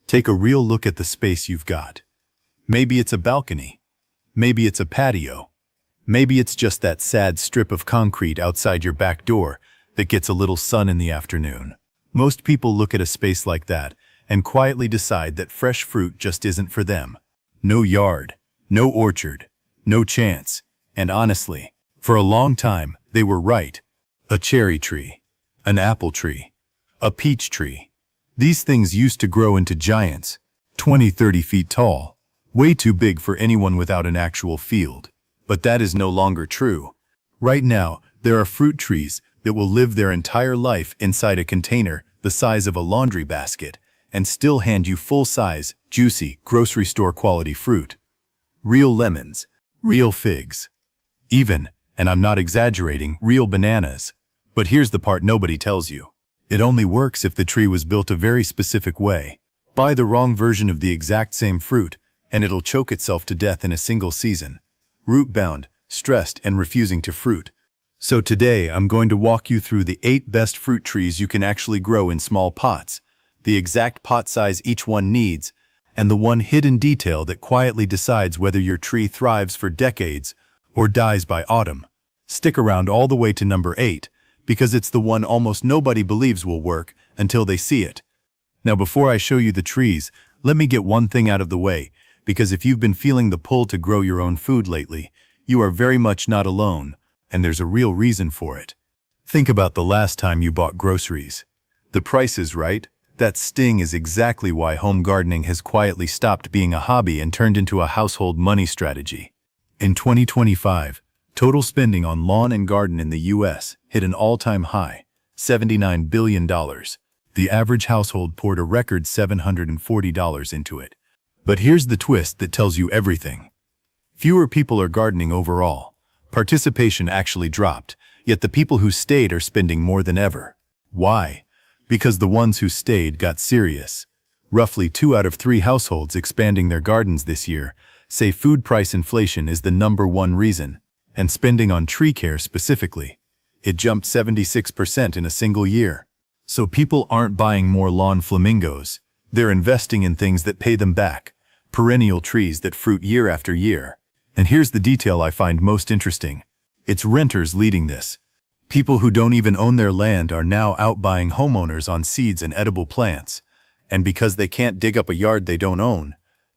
Take a real look at the space you've got. Maybe it's a balcony. Maybe it's a patio. Maybe it's just that sad strip of concrete outside your back door that gets a little sun in the afternoon. Most people look at a space like that and quietly decide that fresh fruit just isn't for them. No yard, no orchard, no chance. And honestly, for a long time, they were right. A cherry tree, an apple tree, a peach tree. These things used to grow into giants, 20–30 feet tall, way too big for anyone without an actual field. But that is no longer true. Right now, there are fruit trees that will live their entire life inside a container the size of a laundry basket and still hand you full-size, juicy, grocery store quality fruit. Real lemons, real figs. Even, and I'm not exaggerating, real bananas. But here's the part nobody tells you. It only works if the tree was built a very specific way. Buy the wrong version of the exact same fruit, and it'll choke itself to death in a single season. Root-bound, stressed, and refusing to fruit. So today, I'm going to walk you through the 8 best fruit trees you can actually grow in small pots, the exact pot size each one needs, and the one hidden detail that quietly decides whether your tree thrives for decades or dies by autumn. Stick around all the way to number 8, because it's the one almost nobody believes will work until they see it. Now before I show you the trees, let me get one thing out of the way, because if you've been feeling the pull to grow your own food lately, you are very much not alone, and there's a real reason for it. Think about the last time you bought groceries. The prices, right? That sting is exactly why home gardening has quietly stopped being a hobby and turned into a household money strategy. In 2025, total spending on lawn and garden in the US hit an all-time high, $79 billion. The average household poured a record $740 into it. But here's the twist that tells you everything. Fewer people are gardening overall. Participation actually dropped, yet the people who stayed are spending more than ever. Why? Because the ones who stayed got serious. Roughly 2 out of 3 households expanding their gardens this year say food price inflation is the #1 reason, and spending on tree care specifically. It jumped 76% in a single year. So people aren't buying more lawn flamingos. They're investing in things that pay them back. Perennial trees that fruit year after year. And here's the detail I find most interesting. It's renters leading this. People who don't even own their land are now outbuying homeowners on seeds and edible plants. And because they can't dig up a yard they don't own,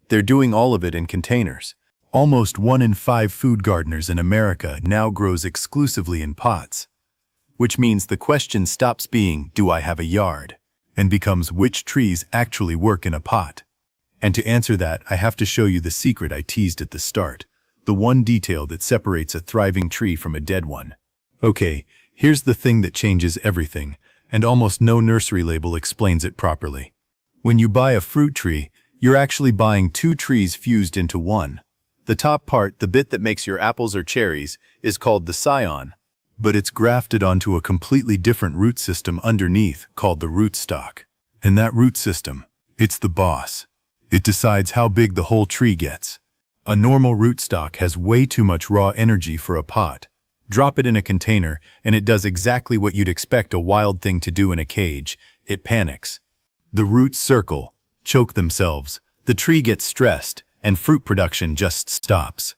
they're doing all of it in containers. Almost 1 in 5 food gardeners in America now grows exclusively in pots. Which means the question stops being, do I have a yard? And becomes, which trees actually work in a pot? And to answer that, I have to show you the secret I teased at the start. The one detail that separates a thriving tree from a dead one. Okay, here's the thing that changes everything, and almost no nursery label explains it properly. When you buy a fruit tree, you're actually buying 2 trees fused into one. The top part, the bit that makes your apples or cherries, is called the scion, but it's grafted onto a completely different root system underneath called the rootstock. And that root system, it's the boss. It decides how big the whole tree gets. A normal rootstock has way too much raw energy for a pot. Drop it in a container, and it does exactly what you'd expect a wild thing to do in a cage. It panics. The roots circle, choke themselves, the tree gets stressed, and fruit production just stops.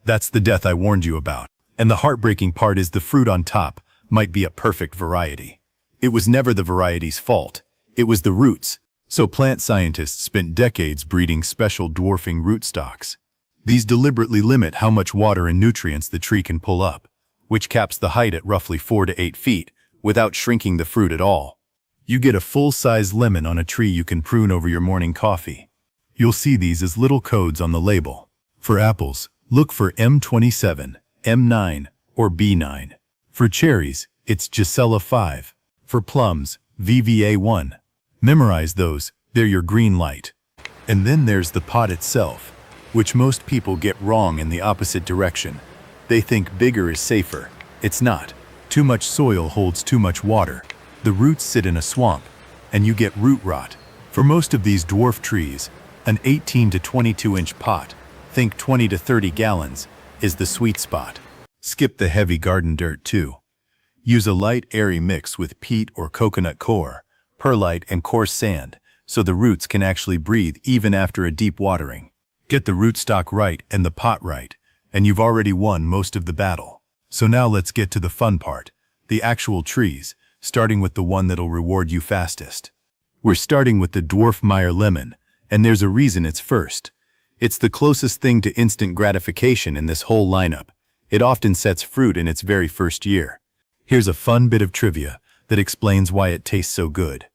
That's the death I warned you about. And the heartbreaking part is the fruit on top might be a perfect variety. It was never the variety's fault. It was the roots. So plant scientists spent decades breeding special dwarfing rootstocks. These deliberately limit how much water and nutrients the tree can pull up, which caps the height at roughly 4 to 8 feet, without shrinking the fruit at all. You get a full-size lemon on a tree you can prune over your morning coffee. You'll see these as little codes on the label. For apples, look for M27, M9, or B9. For cherries, it's Gisela 5. For plums, VVA1. Memorize those, they're your green light. And then there's the pot itself, which most people get wrong in the opposite direction. They think bigger is safer. It's not. Too much soil holds too much water. The roots sit in a swamp, and you get root rot. For most of these dwarf trees, an 18 to 22-inch pot, think 20 to 30 gallons, is the sweet spot. Skip the heavy garden dirt too. Use a light, airy mix with peat or coconut coir, perlite, and coarse sand, so the roots can actually breathe even after a deep watering. Get the rootstock right and the pot right, and you've already won most of the battle. So now let's get to the fun part, the actual trees, starting with the one that'll reward you fastest. We're starting with the dwarf Meyer lemon, and there's a reason it's first. It's the closest thing to instant gratification in this whole lineup. It often sets fruit in its very first year. Here's a fun bit of trivia that explains why it tastes so good.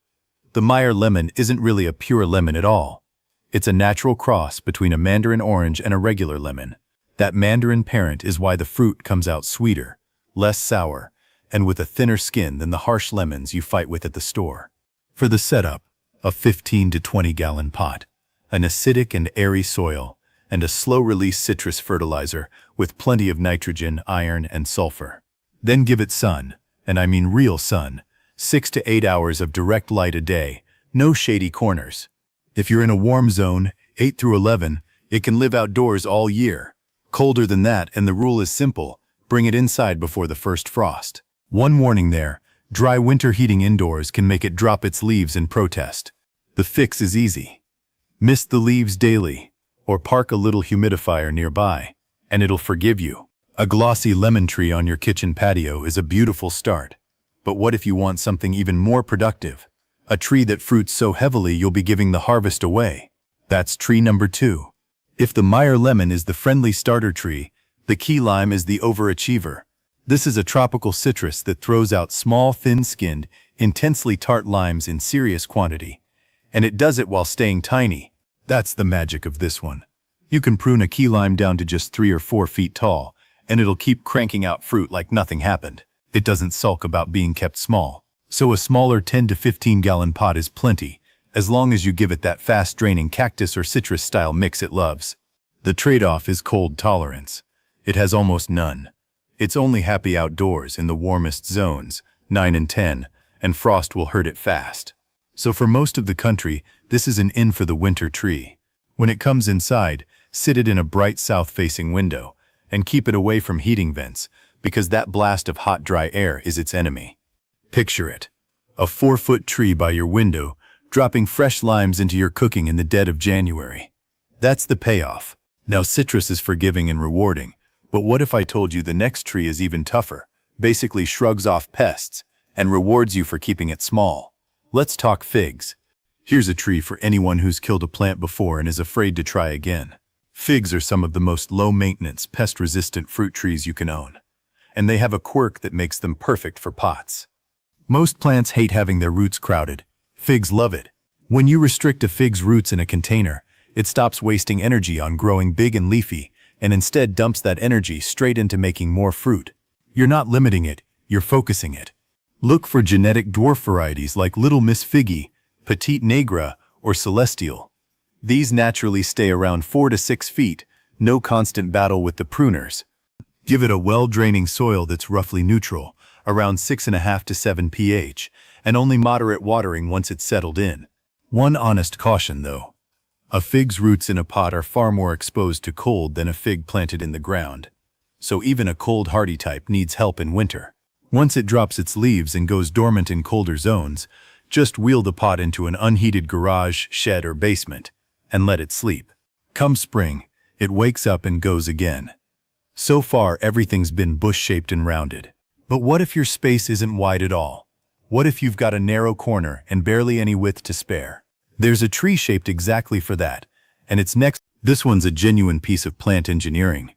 The Meyer lemon isn't really a pure lemon at all. It's a natural cross between a mandarin orange and a regular lemon. That mandarin parent is why the fruit comes out sweeter, less sour, and with a thinner skin than the harsh lemons you fight with at the store. For the setup, a 15 to 20 gallon pot, an acidic and airy soil, and a slow-release citrus fertilizer with plenty of nitrogen, iron, and sulfur. Then give it sun, and I mean real sun, 6 to 8 hours of direct light a day, no shady corners. If you're in a warm zone, 8 through 11, it can live outdoors all year. Colder than that, and the rule is simple, bring it inside before the first frost. One warning there, dry winter heating indoors can make it drop its leaves in protest. The fix is easy. Mist the leaves daily, or park a little humidifier nearby, and it'll forgive you. A glossy lemon tree on your kitchen patio is a beautiful start. But what if you want something even more productive? A tree that fruits so heavily you'll be giving the harvest away. That's tree number 2. If the Meyer lemon is the friendly starter tree, the key lime is the overachiever. This is a tropical citrus that throws out small, thin-skinned, intensely tart limes in serious quantity. And it does it while staying tiny. That's the magic of this one. You can prune a key lime down to just 3 or 4 feet tall, and it'll keep cranking out fruit like nothing happened. It doesn't sulk about being kept small. So a smaller 10 to 15 gallon pot is plenty, as long as you give it that fast-draining cactus or citrus-style mix it loves. The trade-off is cold tolerance. It has almost none. It's only happy outdoors in the warmest zones, 9 and 10, and frost will hurt it fast. So for most of the country, this is an in for the winter tree. When it comes inside, sit it in a bright south-facing window, and keep it away from heating vents, because that blast of hot, dry air is its enemy. Picture it. A 4-foot tree by your window, dropping fresh limes into your cooking in the dead of January. That's the payoff. Now citrus is forgiving and rewarding, but what if I told you the next tree is even tougher, basically shrugs off pests, and rewards you for keeping it small? Let's talk figs. Here's a tree for anyone who's killed a plant before and is afraid to try again. Figs are some of the most low-maintenance, pest-resistant fruit trees you can own, and they have a quirk that makes them perfect for pots. Most plants hate having their roots crowded. Figs love it. When you restrict a fig's roots in a container, it stops wasting energy on growing big and leafy, and instead dumps that energy straight into making more fruit. You're not limiting it, you're focusing it. Look for genetic dwarf varieties like Little Miss Figgy, Petite Negra, or Celestial. These naturally stay around 4 to 6 feet, no constant battle with the pruners. Give it a well-draining soil that's roughly neutral, around 6.5 to 7 pH, and only moderate watering once it's settled in. One honest caution though. A fig's roots in a pot are far more exposed to cold than a fig planted in the ground. So even a cold hardy type needs help in winter. Once it drops its leaves and goes dormant in colder zones, just wheel the pot into an unheated garage, shed, or basement, and let it sleep. Come spring, it wakes up and goes again. So far, everything's been bush-shaped and rounded. But what if your space isn't wide at all? What if you've got a narrow corner and barely any width to spare? There's a tree shaped exactly for that, and it's next. This one's a genuine piece of plant engineering.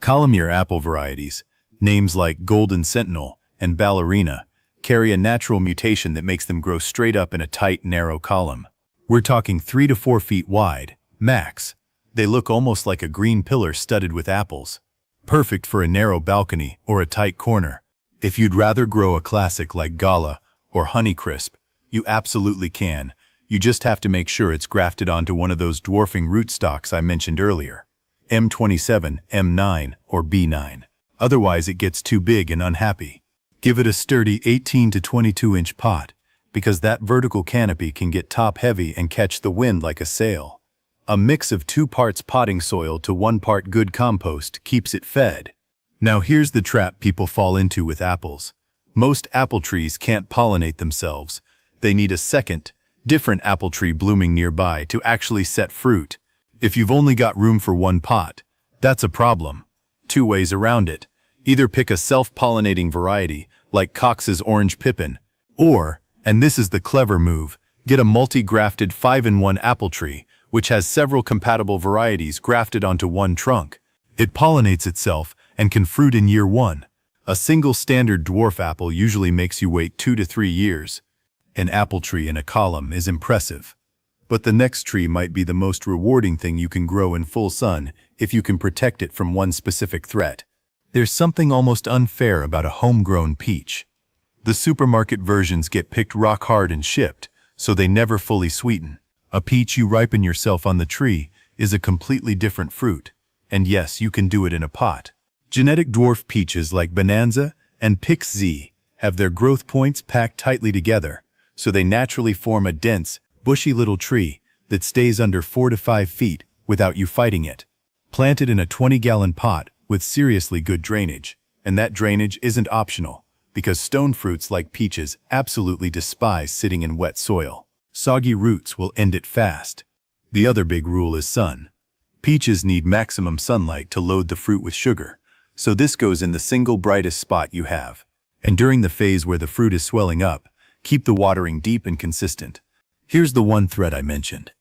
Columnar apple varieties, names like Golden Sentinel and Ballerina, carry a natural mutation that makes them grow straight up in a tight, narrow column. We're talking 3 to 4 feet wide, max. They look almost like a green pillar studded with apples. Perfect for a narrow balcony or a tight corner. If you'd rather grow a classic like Gala or Honeycrisp, you absolutely can. You just have to make sure it's grafted onto one of those dwarfing rootstocks I mentioned earlier. M27, M9, or B9. Otherwise it gets too big and unhappy. Give it a sturdy 18 to 22-inch pot, because that vertical canopy can get top-heavy and catch the wind like a sail. A mix of 2 parts potting soil to 1 part good compost keeps it fed. Now here's the trap people fall into with apples. Most apple trees can't pollinate themselves. They need a second, different apple tree blooming nearby to actually set fruit. If you've only got room for one pot, that's a problem. Two ways around it. Either pick a self-pollinating variety, like Cox's Orange Pippin, or, and this is the clever move, get a multi-grafted 5-in-1 apple tree, which has several compatible varieties grafted onto one trunk. It pollinates itself and can fruit in year 1. A single standard dwarf apple usually makes you wait 2 to 3 years. An apple tree in a column is impressive. But the next tree might be the most rewarding thing you can grow in full sun if you can protect it from one specific threat. There's something almost unfair about a homegrown peach. The supermarket versions get picked rock hard and shipped, so they never fully sweeten. A peach you ripen yourself on the tree is a completely different fruit. And yes, you can do it in a pot. Genetic dwarf peaches like Bonanza and Pix Z have their growth points packed tightly together, so they naturally form a dense, bushy little tree that stays under 4 to 5 feet without you fighting it. Planted in a 20-gallon pot with seriously good drainage, and that drainage isn't optional, because stone fruits like peaches absolutely despise sitting in wet soil. Soggy roots will end it fast. The other big rule is sun. Peaches need maximum sunlight to load the fruit with sugar, so this goes in the single brightest spot you have. And during the phase where the fruit is swelling up, keep the watering deep and consistent. Here's the one threat I mentioned.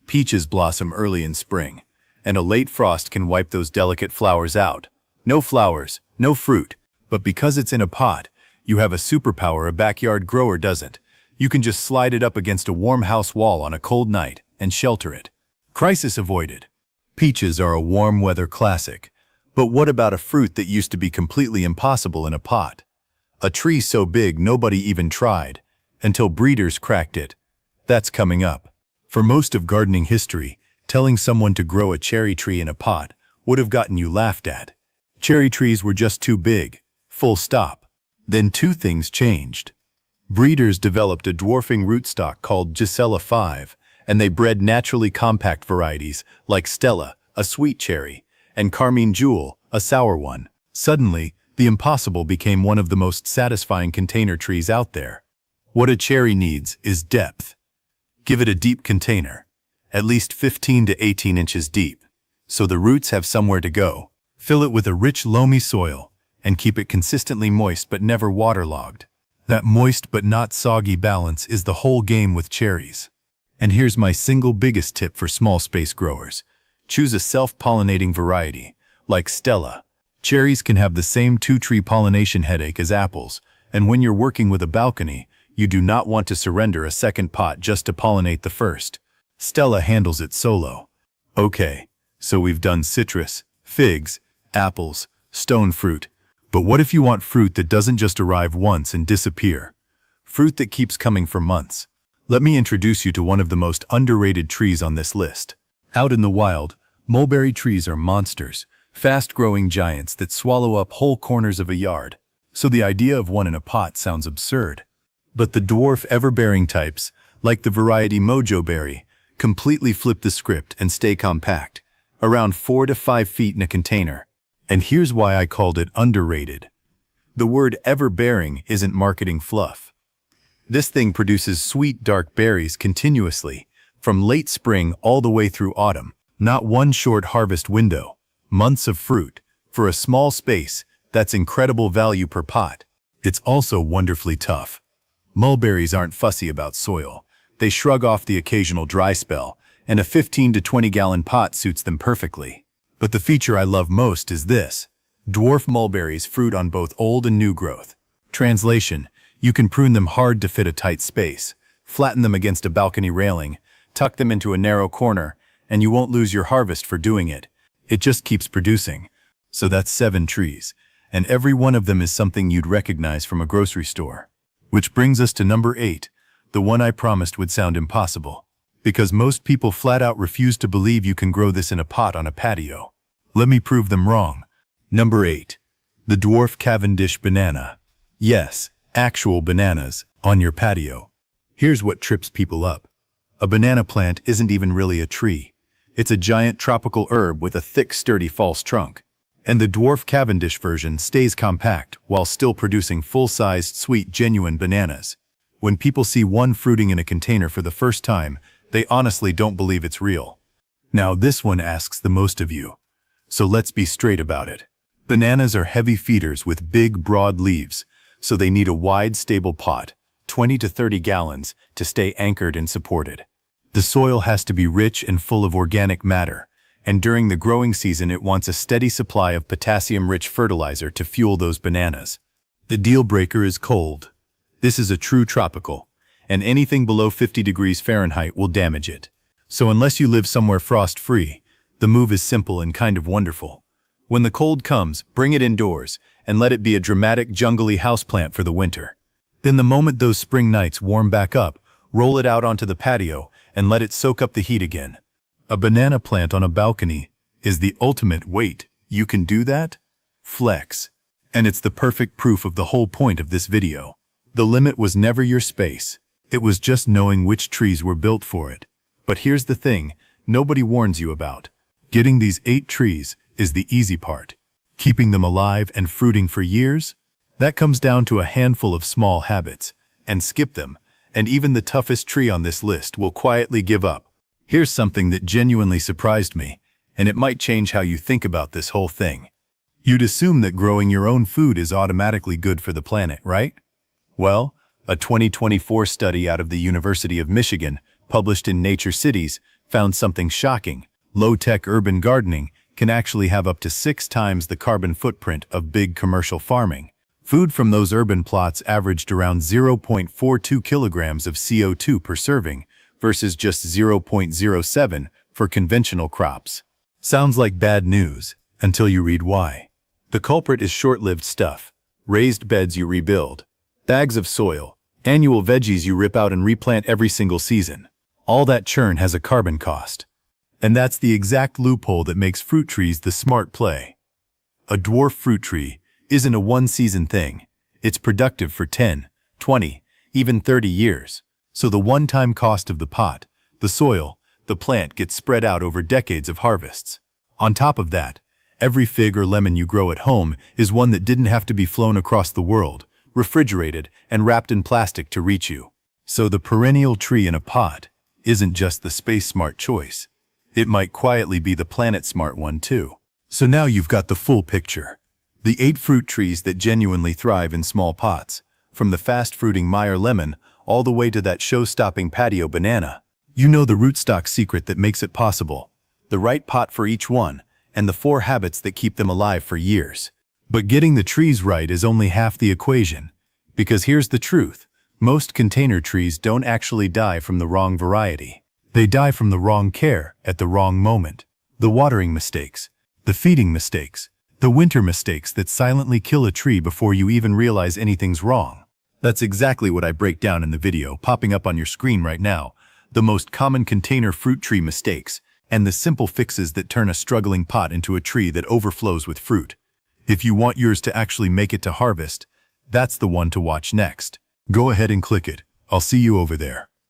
Peaches blossom early in spring, and a late frost can wipe those delicate flowers out. No flowers, no fruit, but because it's in a pot, you have a superpower a backyard grower doesn't. You can just slide it up against a warm house wall on a cold night and shelter it. Crisis avoided. Peaches are a warm weather classic, but what about a fruit that used to be completely impossible in a pot? A tree so big nobody even tried, until breeders cracked it. That's coming up. For most of gardening history, telling someone to grow a cherry tree in a pot would have gotten you laughed at. Cherry trees were just too big, full stop. Then two things changed. Breeders developed a dwarfing rootstock called Gisela 5, and they bred naturally compact varieties like Stella, a sweet cherry, and Carmine Jewel, a sour one. Suddenly, the impossible became one of the most satisfying container trees out there. What a cherry needs is depth. Give it a deep container, at least 15 to 18 inches deep, so the roots have somewhere to go. Fill it with a rich, loamy soil, and keep it consistently moist but never waterlogged. That moist but not soggy balance is the whole game with cherries. And here's my single biggest tip for small space growers. Choose a self-pollinating variety, like Stella. Cherries can have the same two-tree pollination headache as apples, and when you're working with a balcony, you do not want to surrender a second pot just to pollinate the first. Stella handles it solo. Okay, so we've done citrus, figs, apples, stone fruit. But what if you want fruit that doesn't just arrive once and disappear? Fruit that keeps coming for months. Let me introduce you to one of the most underrated trees on this list. Out in the wild, mulberry trees are monsters, fast-growing giants that swallow up whole corners of a yard. So the idea of one in a pot sounds absurd. But the dwarf ever-bearing types, like the variety Mojo Berry, completely flip the script and stay compact, around 4 to 5 feet in a container. And here's why I called it underrated. The word ever-bearing isn't marketing fluff. This thing produces sweet, dark berries continuously, from late spring all the way through autumn. Not one short harvest window. Months of fruit. For a small space, that's incredible value per pot. It's also wonderfully tough. Mulberries aren't fussy about soil. They shrug off the occasional dry spell, and a 15 to 20-gallon pot suits them perfectly. But the feature I love most is this. Dwarf mulberries fruit on both old and new growth. Translation: you can prune them hard to fit a tight space, flatten them against a balcony railing, tuck them into a narrow corner, and you won't lose your harvest for doing it. It just keeps producing. So that's 7 trees, and every one of them is something you'd recognize from a grocery store. Which brings us to number 8, the one I promised would sound impossible. Because most people flat out refuse to believe you can grow this in a pot on a patio. Let me prove them wrong. Number 8. The dwarf Cavendish banana. Yes, actual bananas, on your patio. Here's what trips people up. A banana plant isn't even really a tree. It's a giant tropical herb with a thick, sturdy false trunk. And the dwarf Cavendish version stays compact while still producing full-sized, sweet, genuine bananas. When people see one fruiting in a container for the first time, they honestly don't believe it's real. Now this one asks the most of you. So let's be straight about it. Bananas are heavy feeders with big, broad leaves, so they need a wide, stable pot, 20 to 30 gallons, to stay anchored and supported. The soil has to be rich and full of organic matter, and during the growing season it wants a steady supply of potassium-rich fertilizer to fuel those bananas. The deal breaker is cold. This is a true tropical, and anything below 50 degrees Fahrenheit will damage it. So unless you live somewhere frost-free, the move is simple and kind of wonderful. When the cold comes, bring it indoors and let it be a dramatic jungly houseplant for the winter. Then the moment those spring nights warm back up, roll it out onto the patio and let it soak up the heat again. A banana plant on a balcony is the ultimate wait. You can do that? Flex. And it's the perfect proof of the whole point of this video. The limit was never your space. It was just knowing which trees were built for it. But here's the thing nobody warns you about. Getting these 8 trees is the easy part. Keeping them alive and fruiting for years? That comes down to a handful of small habits. And skip them, and even the toughest tree on this list will quietly give up. Here's something that genuinely surprised me, and it might change how you think about this whole thing. You'd assume that growing your own food is automatically good for the planet, right? Well, a 2024 study out of the University of Michigan, published in Nature Cities, found something shocking. Low-tech urban gardening can actually have up to 6 times the carbon footprint of big commercial farming. Food from those urban plots averaged around 0.42 kilograms of CO2 per serving, versus just 0.07 for conventional crops. Sounds like bad news, until you read why. The culprit is short-lived stuff. Raised beds you rebuild. Bags of soil. Annual veggies you rip out and replant every single season. All that churn has a carbon cost. And that's the exact loophole that makes fruit trees the smart play. A dwarf fruit tree isn't a one-season thing. It's productive for 10, 20, even 30 years. So the one-time cost of the pot, the soil, the plant gets spread out over decades of harvests. On top of that, every fig or lemon you grow at home is one that didn't have to be flown across the world, refrigerated, and wrapped in plastic to reach you. So the perennial tree in a pot isn't just the space-smart choice. It might quietly be the planet-smart one too. So now you've got the full picture. The 8 fruit trees that genuinely thrive in small pots, from the fast-fruiting Meyer lemon all the way to that show-stopping patio banana. You know the rootstock secret that makes it possible, the right pot for each one, and the 4 habits that keep them alive for years. But getting the trees right is only half the equation. Because here's the truth. Most container trees don't actually die from the wrong variety. They die from the wrong care at the wrong moment. The watering mistakes, the feeding mistakes, the winter mistakes that silently kill a tree before you even realize anything's wrong. That's exactly what I break down in the video popping up on your screen right now. The most common container fruit tree mistakes, and the simple fixes that turn a struggling pot into a tree that overflows with fruit. If you want yours to actually make it to harvest, that's the one to watch next. Go ahead and click it. I'll see you over there.